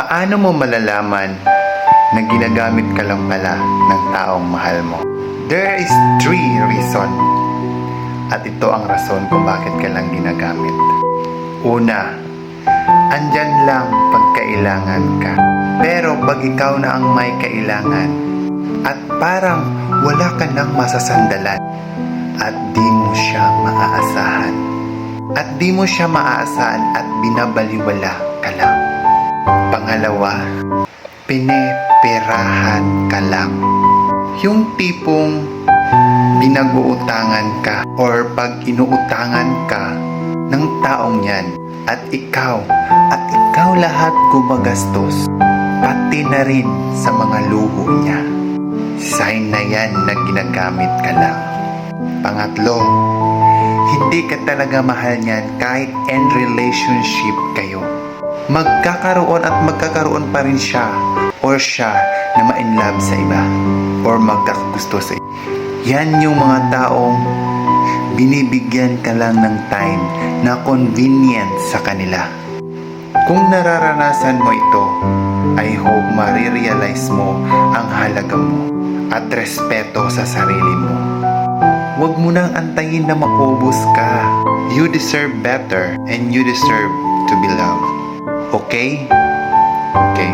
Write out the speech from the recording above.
Paano mo malalaman na ginagamit ka lang pala ng taong mahal mo? There is 3 reason. At ito ang rason kung bakit ka lang ginagamit. Una, andyan lang pag kailangan ka. Pero pag ikaw na ang may kailangan at parang wala ka nang masasandalan at di mo siya maaasahan. At di mo siya maaasahan at binabaliwala ka lang. Pangalawa, pineperahan ka lang. Yung tipong pinag-uutangan ka or pag inuutangan ka ng taong yan at ikaw lahat gumagastos pati na rin sa mga luho niya. Sign na yan na ginagamit ka lang. Pangatlo, hindi ka talaga mahal niyan kahit end relationship kayo. Magkakaroon pa rin siya or siya na ma-inlove sa iba or magkagusto sa iba. Yan yung mga taong binibigyan ka lang ng time na convenient sa kanila. Kung nararanasan mo ito, I hope marirealize mo ang halaga mo at respeto sa sarili mo. Huwag mo nang antayin na maubos ka. You deserve better and you deserve to be loved. Okay? Okay.